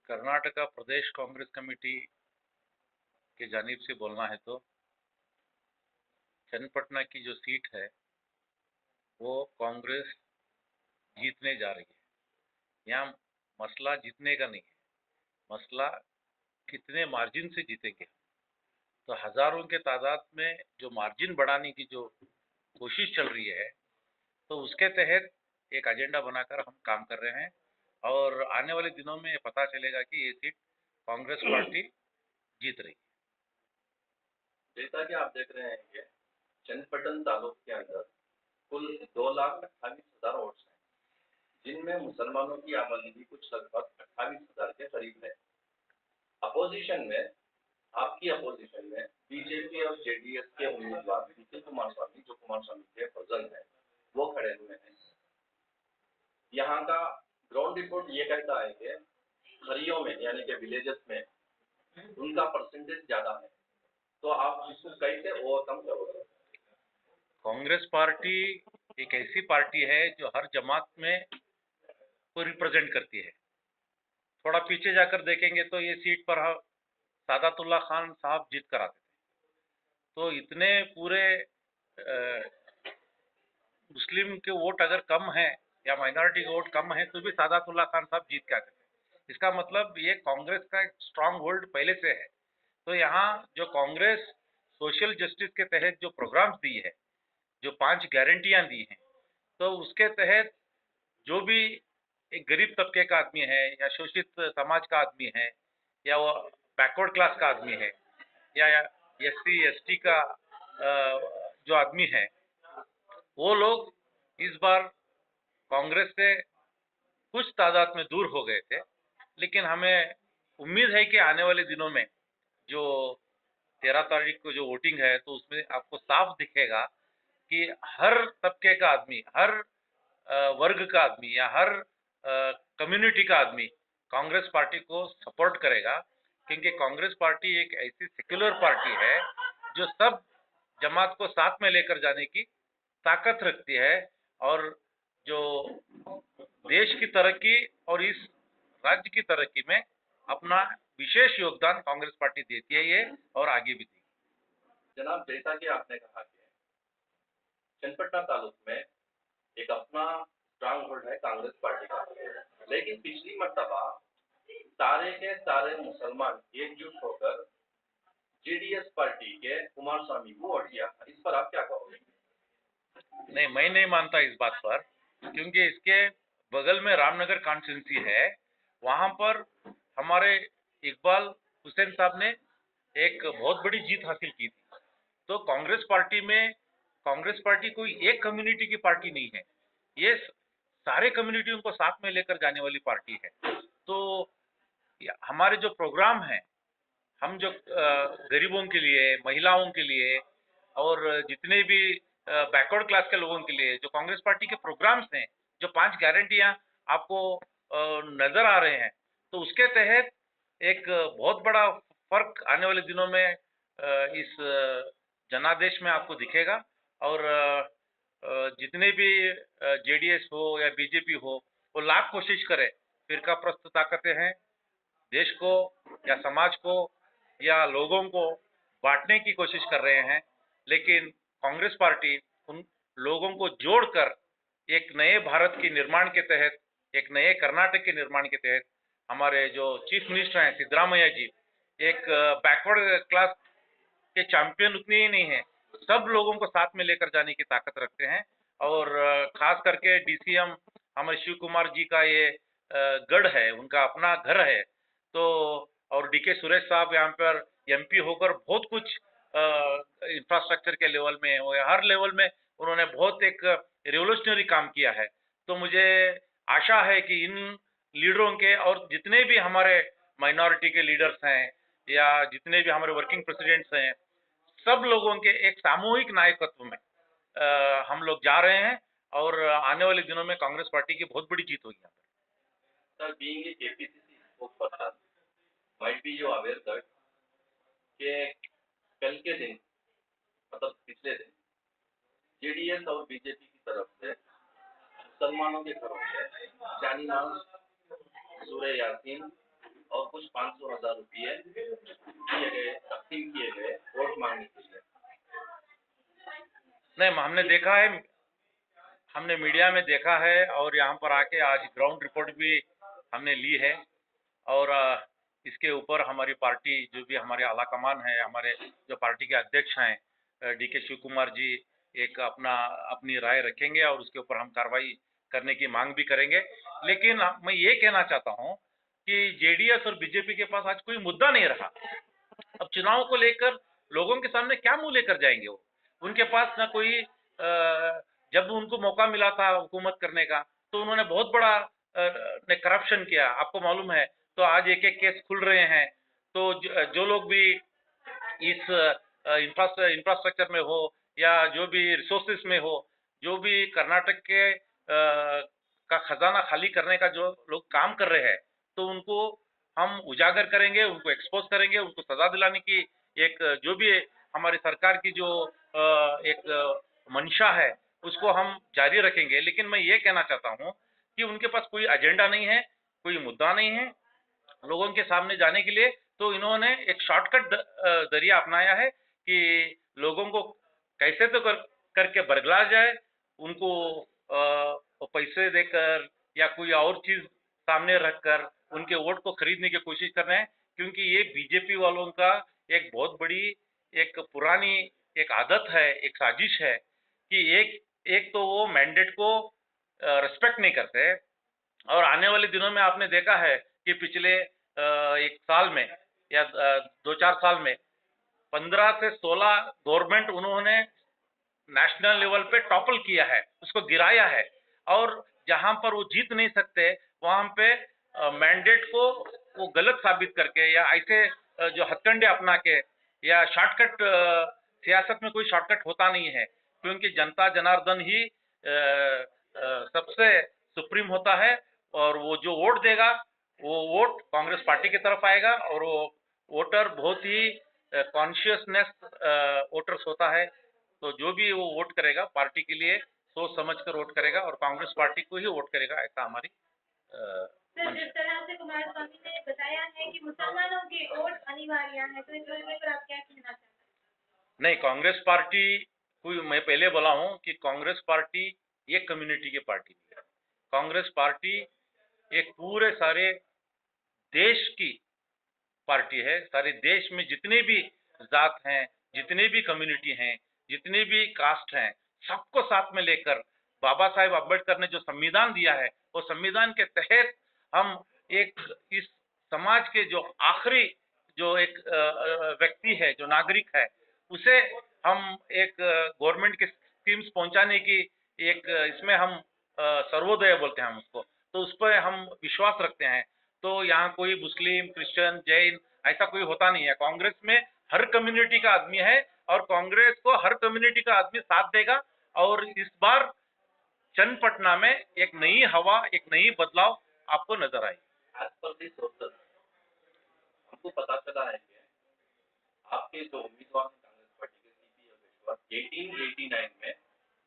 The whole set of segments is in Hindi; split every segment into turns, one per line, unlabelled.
कर्नाटका प्रदेश कांग्रेस कमेटी की जानिब से बोलना है तो चन्नपटना की जो सीट है वो कांग्रेस जीतने जा रही है। यहाँ मसला जीतने का नहीं है, मसला कितने मार्जिन से जीतेंगे। तो हजारों के तादाद में जो मार्जिन बढ़ाने की जो कोशिश चल रही है, तो उसके तहत एक एजेंडा बनाकर हम काम कर रहे हैं और आने वाले दिनों में पता चलेगा कि ये सीट कांग्रेस पार्टी जीत रही है।
जैसा कि आप देख रहे हैं कि चन्नपटन तालुक के अंदर कुल 2,28,000 वोट्स हैं, जिनमें मुसलमानों की आबादी कुछ लगभग 28,000 के करीब है। अपोजिशन में, आपकी अपोजिशन में बीजेपी और जेडीएस के उम्मीदवार निखिल कुमार स्वामी, जो कुमार स्वामी के कजन है, वो खड़े हुए हैं। यहाँ का ग्राउंड रिपोर्ट ये कहता है कि खरियों में यानी कि विलेजेस में उनका परसेंटेज ज्यादा है। तो आप इसको कैसे ओवरकम करोगे?
कांग्रेस पार्टी एक ऐसी पार्टी है जो हर जमात में को रिप्रेजेंट करती है। थोड़ा पीछे जाकर देखेंगे तो ये सीट पर सादातुल्ला खान साहब जीत कर आते थे। तो इतने पूरे मुस्लिम के वोट अगर कम है या माइनॉरिटी के वोट कम है तो भी सादातुल्ला खान साहब जीत के आते थे। इसका मतलब ये कांग्रेस का एक स्ट्रांग होल्ड पहले से है। तो यहाँ जो कांग्रेस सोशल जस्टिस के तहत जो प्रोग्राम्स दी है, जो 5 गारंटियां दी हैं, तो उसके तहत जो भी एक गरीब तबके का आदमी है या शोषित समाज का आदमी है या वो बैकवर्ड क्लास का आदमी है या एससी एसटी का जो आदमी है, वो लोग इस बार कांग्रेस से कुछ तादाद में दूर हो गए थे। लेकिन हमें उम्मीद है कि आने वाले दिनों में जो 13 तारीख को जो वोटिंग है, तो उसमें आपको साफ दिखेगा कि हर तबके का आदमी, हर वर्ग का आदमी या हर कम्युनिटी का आदमी कांग्रेस पार्टी को सपोर्ट करेगा। क्योंकि कांग्रेस पार्टी एक ऐसी सेक्युलर पार्टी है जो सब जमात को साथ में लेकर जाने की ताकत रखती है और जो देश की तरक्की और इस राज्य की तरक्की में अपना विशेष योगदान कांग्रेस पार्टी देती है ये और आगे भी देगी।
जनाब, जैसा कि आपने कहा कि चन्नपटना तालुक में एक अपना स्ट्रांग होल्ड है कांग्रेस पार्टी का, लेकिन पिछली मर्तबा सारे के सारे मुसलमान एकजुट होकर जेडीएस पार्टी के कुमार स्वामी को वोट किया था। इस पर आप क्या कहोगे?
नहीं, मैं नहीं मानता इस बात पर, क्योंकि इसके बगल में रामनगर कॉन्स्टिट्यूंसी है। वहां पर हमारे इकबाल हुसैन साहब ने एक बहुत बड़ी जीत हासिल की थी। तो कांग्रेस पार्टी कोई एक कम्युनिटी की पार्टी नहीं है, ये सारे कम्युनिटियों को साथ में लेकर जाने वाली पार्टी है। तो हमारे जो प्रोग्राम है, हम जो गरीबों के लिए, महिलाओं के लिए और जितने भी बैकवर्ड क्लास के लोगों के लिए जो कांग्रेस पार्टी के प्रोग्राम्स हैं, जो 5 गारंटियां आपको नजर आ रहे हैं, तो उसके तहत एक बहुत बड़ा फर्क आने वाले दिनों में इस जनादेश में आपको दिखेगा। और जितने भी जेडीएस हो या बीजेपी हो, वो लाख कोशिश करे, फिरका प्रस्त ताकतें हैं, देश को या समाज को या लोगों को बांटने की कोशिश कर रहे हैं। लेकिन कांग्रेस पार्टी उन लोगों को जोड़कर एक नए भारत के निर्माण के तहत, एक नए कर्नाटक के निर्माण के तहत, हमारे जो चीफ मिनिस्टर हैं सिद्धरामैया जी, एक बैकवर्ड क्लास के चैंपियन उतने ही नहीं है, सब लोगों को साथ में लेकर जाने की ताकत रखते हैं। और खास करके डीसीएम हमारे शिव कुमार जी का ये गढ़ है, उनका अपना घर है। तो और डीके सुरेश साहब यहाँ पर एमपी होकर बहुत कुछ इंफ्रास्ट्रक्चर के लेवल में हो या हर लेवल में उन्होंने बहुत एक रिवोल्यूशनरी काम किया है। तो मुझे आशा है कि इन लीडरों के और जितने भी हमारे माइनॉरिटी के लीडर्स हैं या जितने भी हमारे वर्किंग प्रेसिडेंट्स हैं, सब लोगों के एक सामूहिक नायकत्व में हम लोग जा रहे हैं और आने वाले दिनों में कांग्रेस पार्टी की बहुत बड़ी जीत होगी यहाँ पर।
Sir, being a KPCC spokesperson, might be you aware that कि कल के दिन, मतलब पिछले दिन, जेडीएस और बीजेपी की तरफ से मुसलमानों के घरों में जानी मांस, सूरह यासीन और कुछ 500,000 रुपये किए गए, तकसीम किए गए वोट मांगने के लिए।
नहीं, हमने देखा है, हमने मीडिया में देखा है और यहाँ पर आके आज ग्राउंड रिपोर्ट भी हमने ली है। और इसके ऊपर हमारी पार्टी जो भी हमारे आला कमान है, हमारे जो पार्टी के अध्यक्ष हैं डीके शिव कुमार जी, एक अपनी राय रखेंगे और उसके ऊपर हम कार्रवाई करने की मांग भी करेंगे। लेकिन मैं ये कहना चाहता हूँ कि जेडीएस और बीजेपी के पास आज कोई मुद्दा नहीं रहा। अब चुनाव को लेकर लोगों के सामने क्या मुंह लेकर जाएंगे वो? उनके पास ना कोई जब उनको मौका मिला था हुकूमत करने का तो उन्होंने बहुत बड़ा ने करप्शन किया, आपको मालूम है। तो आज एक एक केस खुल रहे हैं। तो जो लोग भी इस इंफ्रास्ट्रक्चर में हो या जो भी रिसोर्सेस में हो, जो भी कर्नाटक के का खजाना खाली करने का जो लोग काम कर रहे हैं, तो उनको हम उजागर करेंगे, उनको एक्सपोज करेंगे, उनको सजा दिलाने की एक जो भी हमारी सरकार की जो एक मंशा है उसको हम जारी रखेंगे। लेकिन मैं ये कहना चाहता हूँ कि उनके पास कोई एजेंडा नहीं है, कोई मुद्दा नहीं है लोगों के सामने जाने के लिए। तो इन्होंने एक शॉर्टकट जरिया अपनाया है कि लोगों को कैसे तो करके बरगला जाए, उनको पैसे देकर या कोई और चीज सामने रखकर उनके वोट को खरीदने की कोशिश कर रहे हैं। क्योंकि ये बीजेपी वालों का एक बहुत बड़ी एक पुरानी एक आदत है, एक साजिश है कि एक तो वो मैंडेट को रिस्पेक्ट नहीं करते। और आने वाले दिनों में आपने देखा है कि पिछले एक साल में या 2-4 साल में 15 से 16 गवर्नमेंट उन्होंने नेशनल लेवल पे टॉपल किया है, उसको गिराया है। और जहां पर वो जीत नहीं सकते वहां पे मैंडेट को वो गलत साबित करके या ऐसे जो हथकंडे अपना के या शॉर्टकट, सियासत में कोई शॉर्टकट होता नहीं है क्योंकि जनता जनार्दन ही सबसे सुप्रीम होता है। और वो जो वोट देगा वो वोट कांग्रेस पार्टी की तरफ आएगा और वो वोटर बहुत ही कॉन्शियसनेस वोटर्स होता है। तो जो भी वो वोट करेगा पार्टी के लिए सोच समझ कर वोट करेगा और कांग्रेस पार्टी को ही वोट करेगा, ऐसा हमारी
सर, जिस तरह से कुमारस्वामी ने बताया है कि मुसलमानों के वोट अनिवार्य है, तो इस विषय पर आप क्या कहना चाहते हैं?
नहीं, कांग्रेस पार्टी कोई, मैं पहले बोला हूं कि कांग्रेस पार्टी एक कम्युनिटी की पार्टी नहीं है। कांग्रेस पार्टी एक पूरे सारे देश की पार्टी है। सारे देश में जितने भी जात हैं, जितने भी कम्युनिटी हैं, जितने भी कास्ट हैं, सबको साथ में लेकर बाबा साहेब अम्बेडकर ने जो संविधान दिया है, वो संविधान के तहत हम एक इस समाज के जो आखिरी जो एक व्यक्ति है, जो नागरिक है, उसे हम एक गवर्नमेंट के स्कीम्स पहुंचाने की एक इसमें हम सर्वोदय बोलते हैं हम उसको, तो उस पर हम विश्वास रखते हैं। तो यहाँ कोई मुस्लिम, क्रिश्चियन, जैन ऐसा कोई होता नहीं है। कांग्रेस में हर कम्युनिटी का आदमी है और कांग्रेस को हर कम्युनिटी का आदमी साथ देगा। और इस बार चन्नपटना में एक नई हवा, एक नई बदलाव आपको नजर आएगी।
आज पर भी सोचते हमको पता चला है कि आपके जो उम्मीदवार हैं कांग्रेस पार्टी के सीपी योगेश्वर 1889 में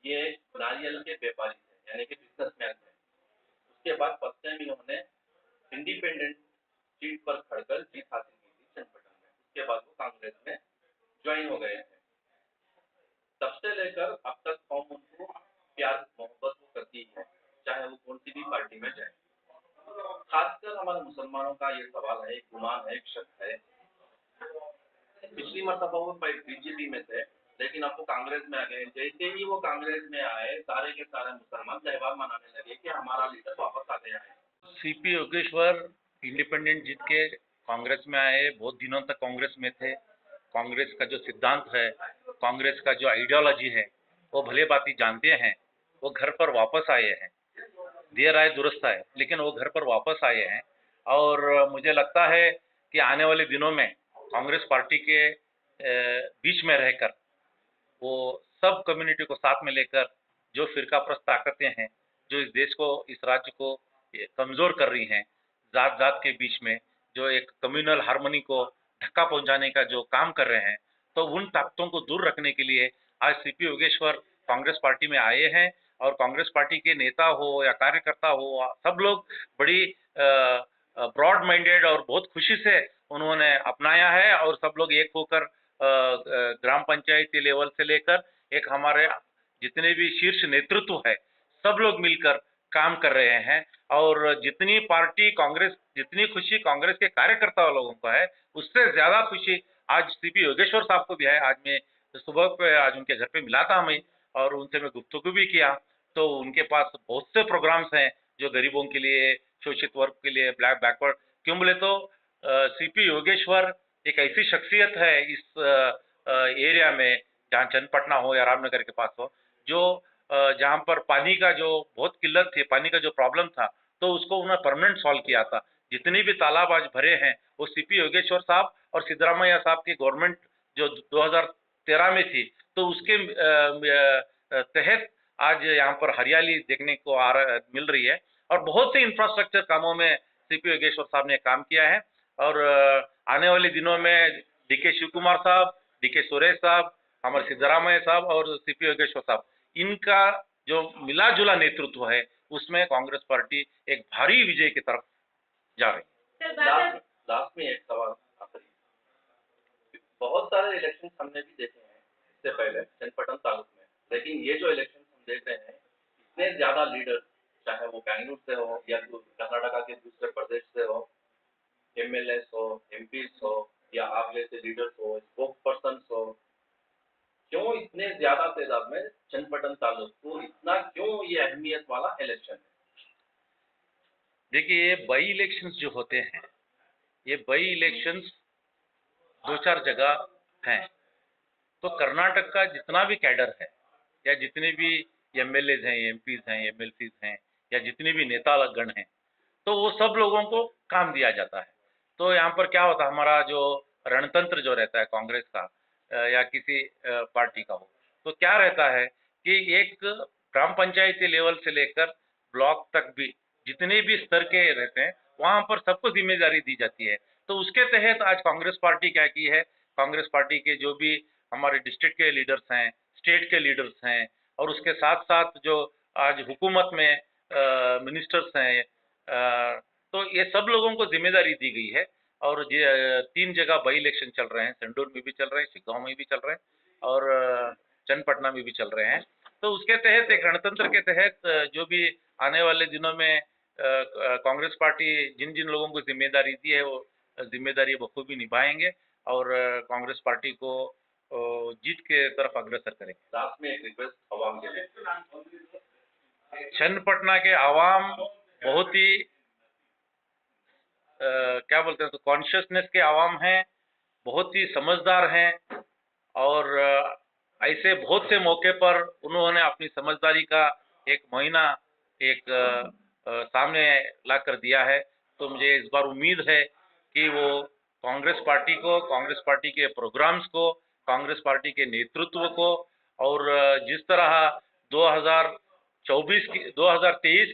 ये नारियल के व्यापारी थे, यानी कि बिजनेसमैन थे। उसके बाद फर्स्ट टाइम इन्होंने इंडिपेंडेंट सीट पर खड़कर जीत हासिल की थी चन्नपटन में। उसके बाद वो कांग्रेस में ज्वाइन हो गए हैं। तब से लेकर अब तक कौम उनको प्यार मोहब्बत वो करती है, चाहे वो कौन सी भी पार्टी में जाए। खासकर हमारे मुसलमानों का ये सवाल है, एक गुमान है, एक शक है। पिछली मरतबा वो बीजेपी में थे, लेकिन अब वो कांग्रेस में आ गए। जैसे ही वो कांग्रेस में आए, सारे के सारे मुसलमान त्योहार मनाने लगे कि हमारा लीडर वापस आ गया है।
सीपी योगेश्वर इंडिपेंडेंट जीत के कांग्रेस में आए, बहुत दिनों तक कांग्रेस में थे। कांग्रेस का जो सिद्धांत है, कांग्रेस का जो आइडियोलॉजी है, वो भले बाती जानते हैं। वो घर पर वापस आए हैं, देर आए दुरुस्त आए, लेकिन वो घर पर वापस आए हैं। और मुझे लगता है कि आने वाले दिनों में कांग्रेस पार्टी के बीच में रहकर वो सब कम्युनिटी को साथ में लेकर जो फिरकाप्रस्त ताकतें हैं, जो इस देश को, इस राज्य को कमजोर कर रही हैं, जात जात के बीच में जो एक कम्युनल हार्मनी को धक्का पहुंचाने का जो काम कर रहे हैं, तो उन ताकतों को दूर रखने के लिए आज सीपी योगेश्वर कांग्रेस पार्टी में आए हैं। और कांग्रेस पार्टी के नेता हो या कार्यकर्ता हो, सब लोग बड़ी ब्रॉड माइंडेड और बहुत खुशी से उन्होंने अपनाया है, और सब लोग एक होकर ग्राम पंचायती लेवल से लेकर एक हमारे जितने भी शीर्ष नेतृत्व है सब लोग मिलकर काम कर रहे हैं। और जितनी पार्टी कांग्रेस, जितनी खुशी कांग्रेस के कार्यकर्ता लोगों को है, उससे ज्यादा खुशी आज सीपी योगेश्वर साहब को भी है। आज मैं सुबह पे आज उनके घर पे मिला था मैं, और उनसे मैं गुफ्तगू भी किया। तो उनके पास बहुत से प्रोग्राम्स हैं जो गरीबों के लिए, शोषित वर्ग के लिए, ब्लैक बैकवर्ड, क्यों बोले तो सीपी योगेश्वर एक ऐसी शख्सियत है इस एरिया में, जहाँ चन्नपटना हो या रामनगर के पास हो, जो जहाँ पर पानी का जो बहुत किल्लत थी, पानी का जो प्रॉब्लम था, तो उसको उन्होंने परमानेंट सॉल्व किया था। जितनी भी तालाब आज भरे हैं वो सीपी योगेश्वर साहब और सिद्धरामैया साहब की गवर्नमेंट जो 2013 में थी, तो उसके तहत आज यहाँ पर हरियाली देखने को मिल रही है। और बहुत से इंफ्रास्ट्रक्चर कामों में सीपी योगेश्वर साहब ने काम किया है। और आने वाले दिनों में डीके शिव कुमार साहब, डीके सुरेश साहब, हमारे सिद्धरामैया साहब और सीपी योगेश्वर साहब, इनका जो मिला जुला नेतृत्व है उसमें कांग्रेस पार्टी एक भारी विजय की तरफ जा रही है।
सर,
लास्ट में एक सवाल आखिरी, बहुत सारे इलेक्शन हमने भी देखे हैं इससे पहले चन्नपटन तालुक में, लेकिन ये जो इलेक्शन हम देख रहे हैं, इतने ज्यादा लीडर, चाहे वो बैंगलोर से हो या कर्नाटका के दूसरे प्रदेश से हो, एमएलए हो, एमपीज हो, या आप जैसे लीडर्स हो, स्पोक पर्सन हो, क्यों इतने ज्यादा तादाद में चन्नपटन तालुक को इतना क्यों ये अहमियत वाला इलेक्शन है?
देखिए, ये बाई इलेक्शंस जो होते हैं, ये बाई इलेक्शंस 2-4 जगह हैं। तो कर्नाटक का जितना भी कैडर है, या जितने भी एमएलएज हैं, एमपीज हैं, एमएलसीज हैं, या जितने भी नेता गण हैं, तो वो सब लोगों को काम दिया जाता है। तो यहाँ पर क्या होता है, हमारा जो रणतंत्र जो रहता है कांग्रेस का या किसी पार्टी का हो, तो क्या रहता है कि एक ग्राम पंचायती लेवल से लेकर ब्लॉक तक भी जितने भी स्तर के रहते हैं वहां पर सबको जिम्मेदारी दी जाती है। तो उसके तहत आज कांग्रेस पार्टी क्या की है, कांग्रेस पार्टी के जो भी हमारे डिस्ट्रिक्ट के लीडर्स हैं, स्टेट के लीडर्स हैं, और उसके साथ साथ जो आज हुकूमत में मिनिस्टर्स हैं, तो ये सब लोगों को जिम्मेदारी दी गई है। और 3 जगह बाई इलेक्शन चल रहे हैं, संडूर में भी चल रहे हैं, शिगांव में भी चल रहे हैं, और चन्नपटना में भी चल रहे हैं। तो उसके तहत एक गणतंत्र के तहत जो भी आने वाले दिनों में कांग्रेस पार्टी जिन जिन लोगों को जिम्मेदारी दी है वो जिम्मेदारी बखूबी निभाएंगे, और कांग्रेस पार्टी को जीत के तरफ अग्रसर करेंगे।
लास्ट में एक रिक्वेस्ट आवाम के लिए,
चन्नपटना के आवाम बहुत ही क्या बोलते हैं, तो कॉन्शियसनेस के आवाम हैं, बहुत ही समझदार हैं, और ऐसे बहुत से मौके पर उन्होंने अपनी समझदारी का एक महीना एक सामने ला कर दिया है। तो मुझे इस बार उम्मीद है कि वो कांग्रेस पार्टी को, कांग्रेस पार्टी के प्रोग्राम्स को, कांग्रेस पार्टी के नेतृत्व को, और जिस तरह 2023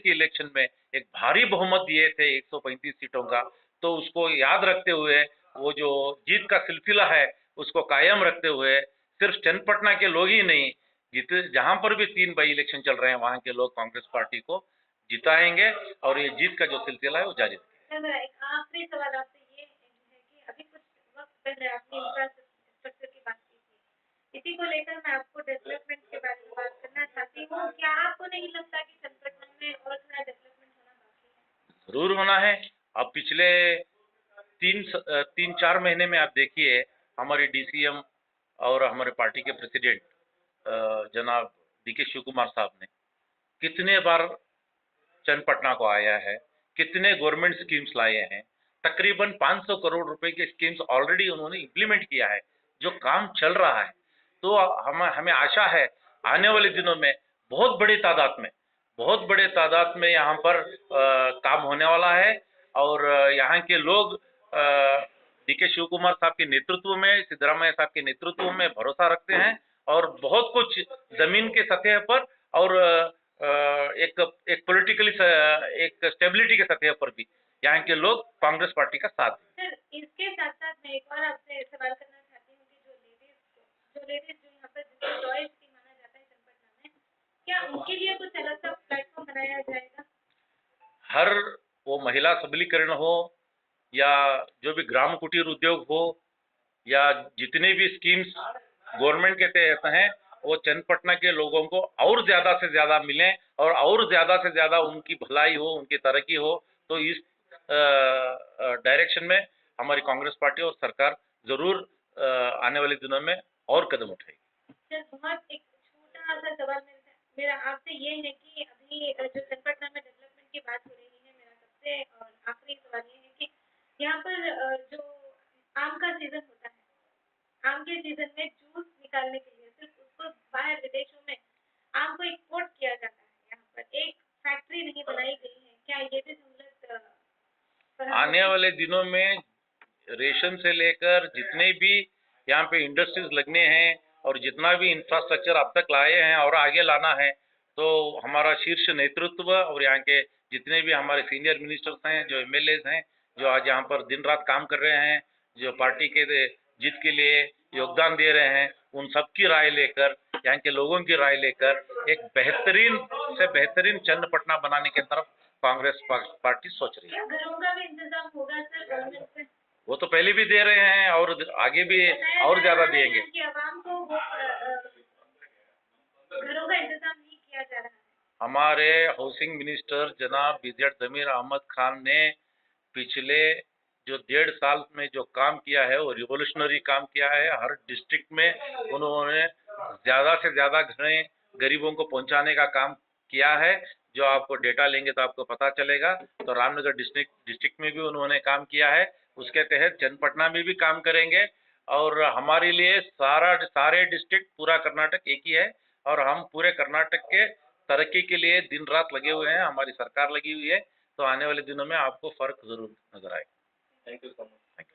की इलेक्शन में एक भारी बहुमत दिए थे 135 सीटों का, तो उसको याद रखते हुए वो जो जीत का सिलसिला है उसको कायम रखते हुए सिर्फ चन्नपटना के लोग ही नहीं, जहां पर भी 3 बाई इलेक्शन चल रहे हैं वहां के लोग कांग्रेस पार्टी को जिताएंगे, और ये जीत का जो सिलसिला है वो जारी रहेगा।
सर, मेरा एक आखिरी सवाल आपसे ये है कि अभी कुछ वक्त पहले आपने इंफ्रास्ट्रक्चर की बात की थी, इसी को लेकर मैं आपको डेवलपमेंट के बारे में बात करना चाहती हूँ। क्या आपको नहीं लगता कि चन्नपटना में और थोड़ा डेवलपमेंट होना बाकी है?
जरूर होना है। अब पिछले 3-4 महीने में आप देखिए, हमारी डीसीएम और हमारे पार्टी के प्रेसिडेंट जनाब डीके शिव कुमार साहब ने कितने बार चन्नपटना को आया है, कितने गवर्नमेंट स्कीम्स लाए हैं, तकरीबन 500 करोड़ रुपए के स्कीम्स ऑलरेडी उन्होंने इम्प्लीमेंट किया है, जो काम चल रहा है। तो हमें आशा है आने वाले दिनों में बहुत बड़े तादाद में यहाँ पर काम होने वाला है, और यहाँ के लोग डीके शिव कुमार साहब के नेतृत्व में, सिद्धरामैया साहब के नेतृत्व में भरोसा रखते हैं, और बहुत कुछ जमीन के सतह पर और एक पॉलिटिकली एक स्टेबिलिटी के सतह पर भी यहाँ के लोग कांग्रेस पार्टी का साथ दें।
सर, इसके साथ साथ मैं एक और आपसे सवाल करना चाहती हूँ कि जो लेडीज जो यहाँ पर जिसको चॉइस की माना जाता है चन्नपटना में, क्या उनके लिए कुछ अलग सा प्लेटफॉर्म बनाया जाएगा?
हर वो महिला सबलीकरण हो या जो भी ग्राम कुटीर उद्योग हो या जितने भी स्कीम्स गवर्नमेंट के तहत हैं वो चन्नपटना के लोगों को और ज्यादा से ज्यादा मिलें और ज्यादा से ज्यादा उनकी भलाई हो, उनकी तरक्की हो। तो इस डायरेक्शन में हमारी कांग्रेस पार्टी और सरकार जरूर आने वाले दिनों में और कदम उठाएगी।
सर बहुत एक छोटा सा सवाल मेरा आपसे ये है कि अभी जो चन्नपटना में डेवलपमेंट की बात हो रही है, मेरा सबसे आखिरी सवाल ये है कि यहाँ पर जो आम का सीजन होता है, आम के सीजन में जूस निकालने के लिए सिर्फ उसको बाहर विदेशों में आम को एक्सपोर्ट किया जाता है, यहाँ पर एक फैक्ट्री नहीं बनाई गई है, क्या ये भी सहूलत
आने वाले दिनों में रेशन से लेकर जितने भी यहाँ पे इंडस्ट्रीज लगने हैं और जितना भी इंफ्रास्ट्रक्चर अब तक लाए हैं और आगे लाना है, तो हमारा शीर्ष नेतृत्व और यहाँ के जितने भी हमारे सीनियर मिनिस्टर्स हैं, जो एमएलएज हैं, जो आज यहाँ पर दिन रात काम कर रहे हैं, जो पार्टी के जीत के लिए योगदान दे रहे हैं, उन सबकी राय लेकर, यहाँ के लोगों की राय लेकर एक बेहतरीन से बेहतरीन चन्नपटना बनाने की तरफ कांग्रेस पार्टी सोच रही है।
घरों का भी इंतजाम होगा सर गवर्नमेंट से?
वो तो पहले भी दे रहे हैं और आगे भी और ज्यादा देंगे।
कि आवाम को घरों का इंतजाम नहीं किया जा रहा है।
हमारे हाउसिंग मिनिस्टर जनाब विजय जमीर अहमद खान ने पिछले जो 1.5 साल में जो काम किया है वो रिवोल्यूशनरी काम किया है। हर डिस्ट्रिक्ट में उन्होंने ज्यादा से ज्यादा घरें गरीबों को पहुंचाने का काम किया है, जो आपको डेटा लेंगे तो आपको पता चलेगा। तो रामनगर डिस्ट्रिक्ट में भी उन्होंने काम किया है, उसके तहत चन्नपटना में भी काम करेंगे। और हमारे लिए सारे डिस्ट्रिक्ट पूरा कर्नाटक एक ही है और हम पूरे कर्नाटक के तरक्की के लिए दिन रात लगे हुए हैं, हमारी सरकार लगी हुई है। तो आने वाले दिनों में आपको फर्क जरूर नजर आएगा।
Thank you so much.